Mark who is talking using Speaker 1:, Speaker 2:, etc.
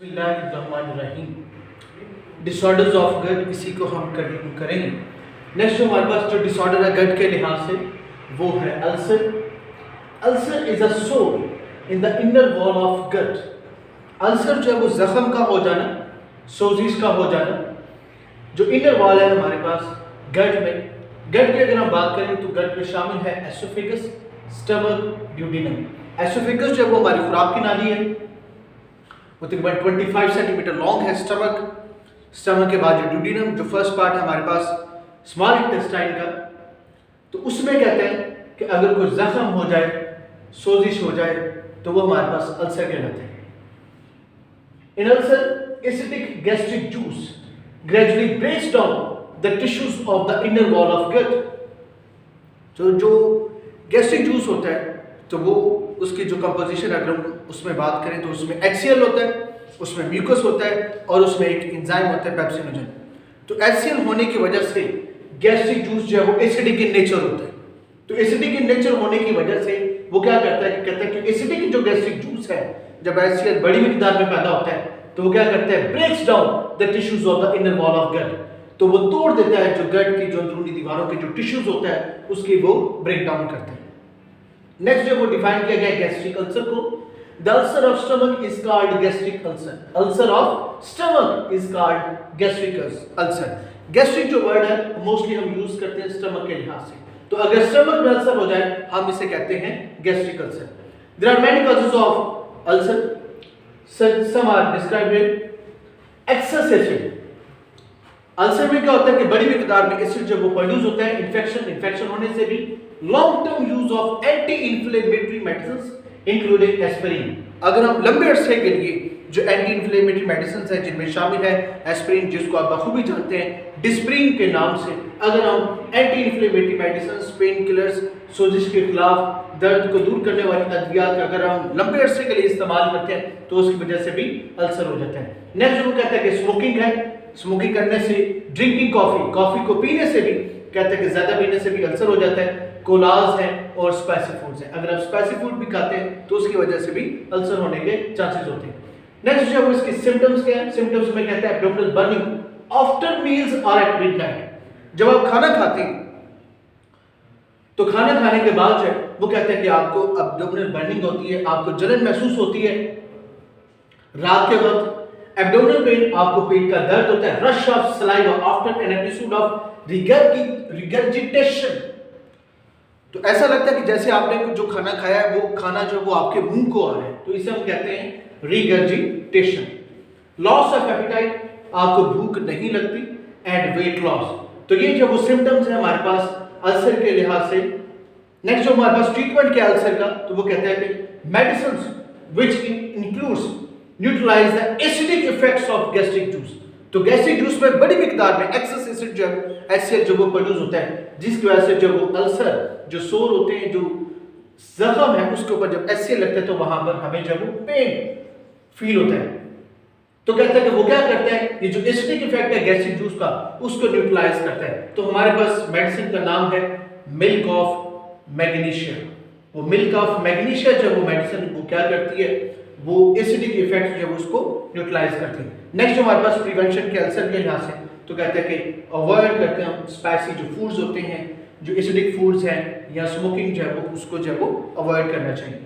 Speaker 1: बिस्मिल्लाहिर्रहमानिर्रहीम। Disorders of gut, इसी को हम कंटिन्यू करेंगे। नेक्स्ट जो हमारे पास जो डिसऑर्डर है गट के लिहाज से वो है ulcer. Ulcer is a sore in the inner wall of gut. Ulcer जो है वो जख्म का हो जाना, सोजिश का हो जाना, जो इनर वॉल है हमारे पास गट में। गट की अगर हम बात करें तो गट में शामिल है एसोफेगस, स्टमक, ड्यूडेनम। एसोफेगस जो है वो हमारी खुराक की नाली है, वो तकरीबन 25 सेंटीमीटर लॉन्ग है। स्टमक के बाद जो ड्यूडेनम, जो फर्स्ट पार्ट है हमारे पास स्मॉल इंटेस्टाइन का, तो उसमें कहते हैं कि अगर कोई जख्म हो जाए, सोजिश हो जाए, तो वो हमारे पास अल्सर कहलाते हैं। In ulcer acidic gastric juice gradually breaks down the tissues of the inner wall of gut. जो गैस्ट्रिक जूस होता है तो वो उसकी जो कंपोजिशन अगर हम उसमें बात करें तो उसमें HCl होता है, उसमें म्यूकस होता है और उसमें एक एंजाइम होता है पेप्सिनोजन। तो HCl होने की वजह से गैस्ट्रिक जूस जो है वो एसिडिक इन नेचर होता है। तो एसिडिक इन नेचर होने की वजह से वो क्या करता है कि कहता है कि एसिडिक जो गैस्ट्रिक जूस है, जब HCl बड़ी मिकदार में पैदा होता है तो वो क्या करता है, breaks down the tissues of the inner wall of gut. तो वो तोड़ देता है जो गट की जो अंदरूनी दीवारों के जो टिश्यूज होता है उसकी वो ब्रेक डाउन करता है। नेक्स्ट जो वो डिफाइन किया गया गैस्ट्रिक अल्सर को, the ulcer of stomach is called gastric ulcer. Ulcer of stomach is called gastric ulcer. Gastric जो वर्ड है मोस्टली हम यूज करते हैं स्टमक के लिहाज से, तो अगर स्टमक में अल्सर हो जाए हम इसे कहते हैं gastric ulcer. There are many causes of ulcer, some are described. Excess acid, ulcer में क्या होता है कि बड़ी मिकदार में एसिड जब वो प्रोड्यूस होता है, इन्फेक्शन होने से भी। Long term use of anti inflammatory medicine including aspirin. अगर हम लंबे अरसे के लिए जो एंटी इंफ्लेमेटरी मेडिसिन है जिनमें शामिल है एस्पिरिन, जिसको आप बखूबी जानते हैं डिस्प्रिन के नाम से, अगर हम anti inflammatory medicine, painkillers, सोजिश के खिलाफ, दर्द को दूर करने वाली अद्वियात अगर हम लंबे अरसे के लिए इस्तेमाल करते हैं तो उसकी वजह से भी अल्सर हो जाता है। नेक्स्ट वो कहता है कि स्मोकिंग है, स्मोकिंग करने से, ड्रिंकिंग कॉफी को पीने से भी कहते हैं कि ज्यादा पीने से भी अल्सर हो जाता है। कोलाज है और स्पाइसी फूड्स हैं, अगर आप स्पाइसी फूड भी खाते हैं तो उसकी वजह से भी अल्सर होने के चांसेस होते हैं। नेक्स्ट जो है इसके सिम्टम्स क्या है, सिम्टम्स में कहता है एब्डोमिनल बर्निंग आफ्टर मील्स और एट मिडनाइट। जब आप खाना खाते हैं तो खाना खाने के बाद जो है वो कहते हैं कि आपको एब्डोमिनल बर्निंग होती है, आपको जलन महसूस होती है। रात के वक्त एब्डोमिनल पेन, आपको पेट का दर्द होता है। Rush of saliva after an episode of regurgitation, तो ऐसा लगता है कि जैसे आपने जो खाना खाया है वो खाना जो वो आपके मुंह को आ रहा है, तो इसे हम कहते हैं रिगर्जिटेशन। लॉस ऑफ एपेटाइट, आपको भूख नहीं लगती। एंड वेट लॉस, तो ये जो वो सिम्टम्स है हमारे पास अल्सर के लिहाज से। नेक्स्ट जो हमारे पास ट्रीटमेंट क्या अल्सर का, तो वो कहता है कि medicine which includes neutralize the acidic effects of gastric juice. तो गैस्ट्रिक जूस में बड़ी मिकदार में एक्सेस एसिड जो HCl जो वो प्रोड्यूस होता है, जिसकी वजह से जब वो अल्सर, जो सोर होते हैं, जो जख्म है उसके ऊपर जब HCl लगता है तो वहां पर हमें जब वो पेन फील होता है। तो कहता है कि वो क्या करता है, ये जो एसिडिक इफेक्ट है गैस्ट्रिक जूस का उसको न्यूट्रलाइज करता है। तो हमारे पास मेडिसिन का नाम है मिल्क ऑफ मैग्नीशिया। वो मिल्क ऑफ मैग्नीशिया जो वो मेडिसिन वो क्या करती है, वो एसिडिक इफेक्ट जो उसको न्यूट्रलाइज करते हैं। नेक्स्ट हमारे पास प्रिवेंशन के अल्सर के लिहाज से, तो कहते हैं कि अवॉइड करते हैं हम स्पाइसी जो फूड्स होते हैं, जो एसिडिक फूड्स हैं, या स्मोकिंग जो है वो उसको जो है वो अवॉइड करना चाहिए।